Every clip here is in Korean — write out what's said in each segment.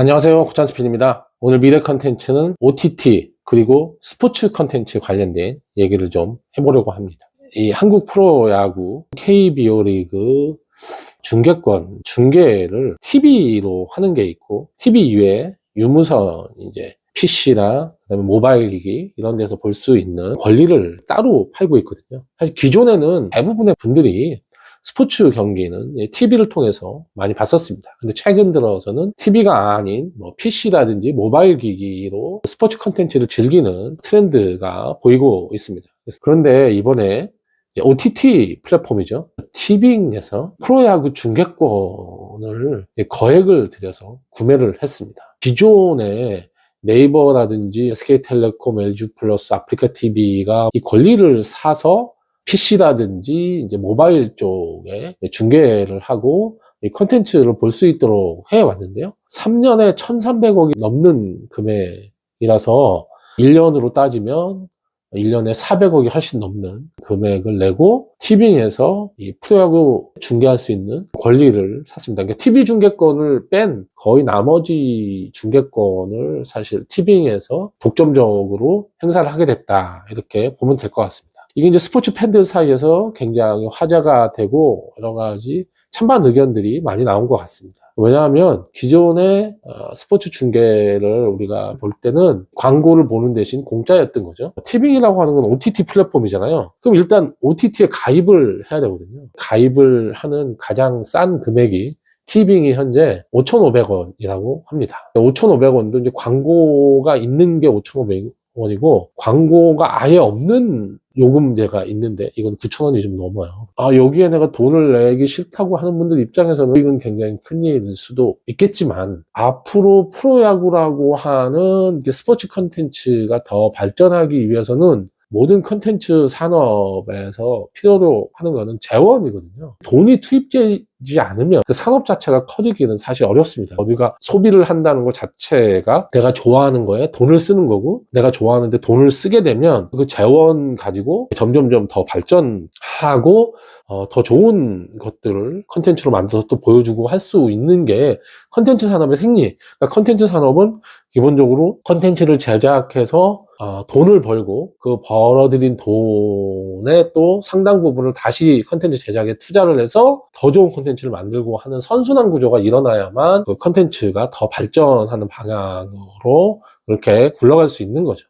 안녕하세요. 고찬스핀입니다. 오늘 미래 컨텐츠는 OTT 그리고 스포츠 컨텐츠 관련된 얘기를 좀 해보려고 합니다. 이 한국 프로야구 KBO 리그 중계를 TV로 하는 게 있고 TV 이외에 유무선 이제 PC나 그다음에 모바일 기기 이런 데서 볼 수 있는 권리를 따로 팔고 있거든요. 사실 기존에는 대부분의 분들이 스포츠 경기는 TV를 통해서 많이 봤었습니다. 근데 최근 들어서는 TV가 아닌 PC라든지 모바일 기기로 스포츠 컨텐츠를 즐기는 트렌드가 보이고 있습니다. 그런데 이번에 OTT 플랫폼이죠. 티빙에서 프로야구 중계권을 거액을 들여서 구매를 했습니다. 기존에 네이버라든지 SK텔레콤, LG플러스, 아프리카TV가 이 권리를 사서 PC라든지 이제 모바일 쪽에 중계를 하고 이 콘텐츠를 볼 수 있도록 해왔는데요. 3년에 1,300억이 넘는 금액이라서 1년으로 따지면 1년에 400억이 훨씬 넘는 금액을 내고 티빙에서 이 프로야구 중계할 수 있는 권리를 샀습니다. 그러니까 TV 중계권을 뺀 거의 나머지 중계권을 사실 티빙에서 독점적으로 행사를 하게 됐다. 이렇게 보면 될 것 같습니다. 이게 이제 스포츠 팬들 사이에서 굉장히 화제가 되고 여러 가지 찬반 의견들이 많이 나온 것 같습니다. 왜냐하면 기존의 스포츠 중계를 우리가 볼 때는 광고를 보는 대신 공짜였던 거죠. 티빙이라고 하는 건 OTT 플랫폼이잖아요. 그럼 일단 OTT에 가입을 해야 되거든요. 가입을 하는 가장 싼 금액이 티빙이 현재 5,500원이라고 합니다. 5,500원도 이제 광고가 있는 게 5,500원이고 광고가 아예 없는 요금제가 있는데 이건 9,000원이 좀 넘어요. 여기에 내가 돈을 내기 싫다고 하는 분들 입장에서는 이건 굉장히 큰일일 수도 있겠지만 앞으로 프로야구라고 하는 스포츠 컨텐츠가 더 발전하기 위해서는 모든 컨텐츠 산업에서 필요로 하는 거는 재원이거든요. 돈이 투입되지 않으면 그 산업 자체가 커지기는 사실 어렵습니다. 우리가 소비를 한다는 것 자체가 내가 좋아하는 거에 돈을 쓰는 거고 내가 좋아하는데 돈을 쓰게 되면 그 재원 가지고 점점점 더 발전하고 더 좋은 것들을 컨텐츠로 만들어서 또 보여주고 할 수 있는 게 컨텐츠 산업의 생리. 그러니까 컨텐츠 산업은 기본적으로 컨텐츠를 제작해서 돈을 벌고 그 벌어들인 돈의 또 상당 부분을 다시 컨텐츠 제작에 투자를 해서 더 좋은 컨텐츠를 만들고 하는 선순환 구조가 일어나야만 그 컨텐츠가 더 발전하는 방향으로 그렇게 굴러갈 수 있는 거죠.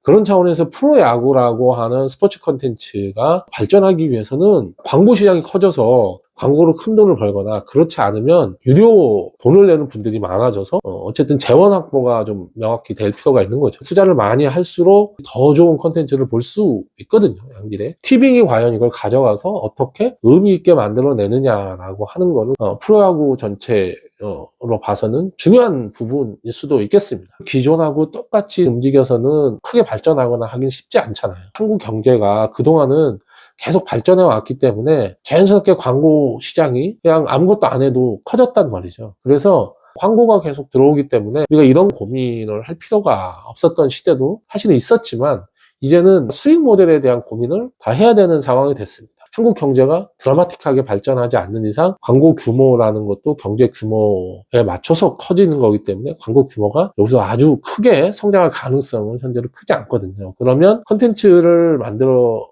그런 차원에서 프로야구라고 하는 스포츠 컨텐츠가 발전하기 위해서는 광고 시장이 커져서 광고로 큰 돈을 벌거나 그렇지 않으면 유료 돈을 내는 분들이 많아져서 어쨌든 재원 확보가 좀 명확히 될 필요가 있는 거죠. 투자를 많이 할수록 더 좋은 컨텐츠를 볼 수 있거든요. 양질의 티빙이 과연 이걸 가져가서 어떻게 의미 있게 만들어내느냐라고 하는 거는 프로야구 전체로 봐서는 중요한 부분일 수도 있겠습니다. 기존하고 똑같이 움직여서는 크게 발전하거나 하긴 쉽지 않잖아요. 한국 경제가 그동안은 계속 발전해 왔기 때문에 자연스럽게 광고 시장이 그냥 아무것도 안 해도 커졌단 말이죠. 그래서 광고가 계속 들어오기 때문에 우리가 이런 고민을 할 필요가 없었던 시대도 사실은 있었지만 이제는 수익 모델에 대한 고민을 다 해야 되는 상황이 됐습니다. 한국 경제가 드라마틱하게 발전하지 않는 이상 광고 규모라는 것도 경제 규모에 맞춰서 커지는 거기 때문에 광고 규모가 여기서 아주 크게 성장할 가능성은 현재로 크지 않거든요. 그러면 컨텐츠를 만들어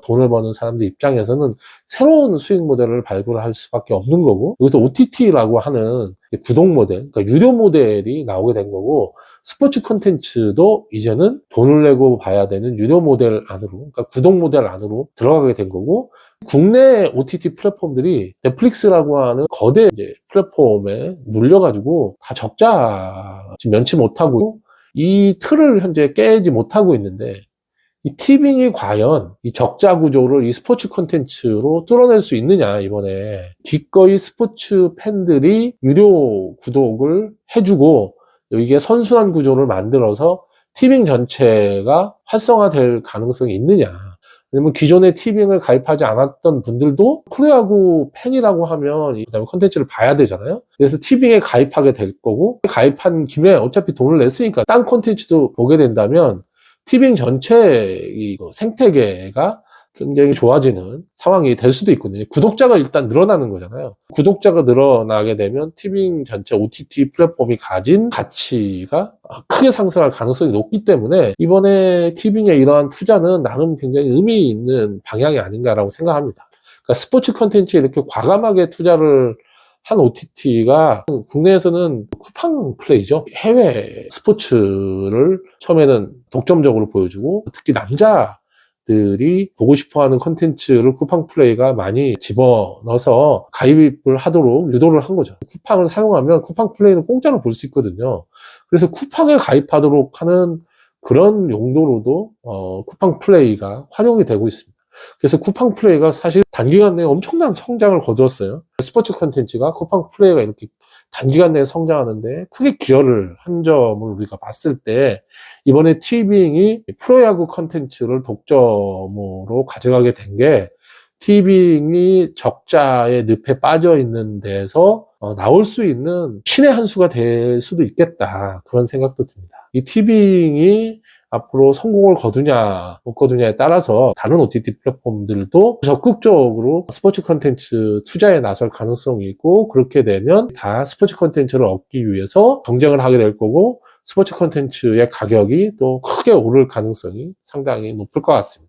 돈을 버는 사람들 입장에서는 새로운 수익 모델을 발굴할 수밖에 없는 거고 여기서 OTT라고 하는 구독 모델, 그러니까 유료 모델이 나오게 된 거고 스포츠 콘텐츠도 이제는 돈을 내고 봐야 되는 유료 모델 안으로, 그러니까 구독 모델 안으로 들어가게 된 거고 국내 OTT 플랫폼들이 넷플릭스라고 하는 거대 플랫폼에 눌려가지고 다 적자 지금 면치 못하고 이 틀을 현재 깨지 못하고 있는데 이 티빙이 과연 이 적자 구조를 이 스포츠 콘텐츠로 뚫어낼 수 있느냐 이번에 기꺼이 스포츠 팬들이 유료 구독을 해주고 이게 선순환 구조를 만들어서 티빙 전체가 활성화될 가능성이 있느냐. 왜냐면 기존에 티빙을 가입하지 않았던 분들도 프로야구 팬이라고 하면 그다음에 콘텐츠를 봐야 되잖아요. 그래서 티빙에 가입하게 될 거고 가입한 김에 어차피 돈을 냈으니까 딴 콘텐츠도 보게 된다면 티빙 전체 이 생태계가 굉장히 좋아지는 상황이 될 수도 있거든요. 구독자가 일단 늘어나는 거잖아요. 구독자가 늘어나게 되면 티빙 전체 OTT 플랫폼이 가진 가치가 크게 상승할 가능성이 높기 때문에 이번에 티빙의 이러한 투자는 나름 굉장히 의미 있는 방향이 아닌가라고 생각합니다. 그러니까 스포츠 콘텐츠에 이렇게 과감하게 투자를 한 OTT가 국내에서는 쿠팡 플레이죠. 해외 스포츠를 처음에는 독점적으로 보여주고 특히 남자들이 보고 싶어하는 콘텐츠를 쿠팡 플레이가 많이 집어넣어서 가입을 하도록 유도를 한 거죠. 쿠팡을 사용하면 쿠팡 플레이는 공짜로 볼 수 있거든요. 그래서 쿠팡에 가입하도록 하는 그런 용도로도 쿠팡 플레이가 활용이 되고 있습니다. 그래서 쿠팡 플레이가 사실 단기간 내에 엄청난 성장을 거두었어요. 스포츠 콘텐츠가 쿠팡 플레이가 이렇게 단기간 내에 성장하는데 크게 기여를 한 점을 우리가 봤을 때 이번에 티빙이 프로야구 콘텐츠를 독점으로 가져가게 된 게 티빙이 적자의 늪에 빠져 있는 데서 나올 수 있는 신의 한 수가 될 수도 있겠다, 그런 생각도 듭니다. 이 티빙이 앞으로 성공을 거두냐 못 거두냐에 따라서 다른 OTT 플랫폼들도 적극적으로 스포츠 콘텐츠 투자에 나설 가능성이 있고, 그렇게 되면 다 스포츠 콘텐츠를 얻기 위해서 경쟁을 하게 될 거고 스포츠 콘텐츠의 가격이 또 크게 오를 가능성이 상당히 높을 것 같습니다.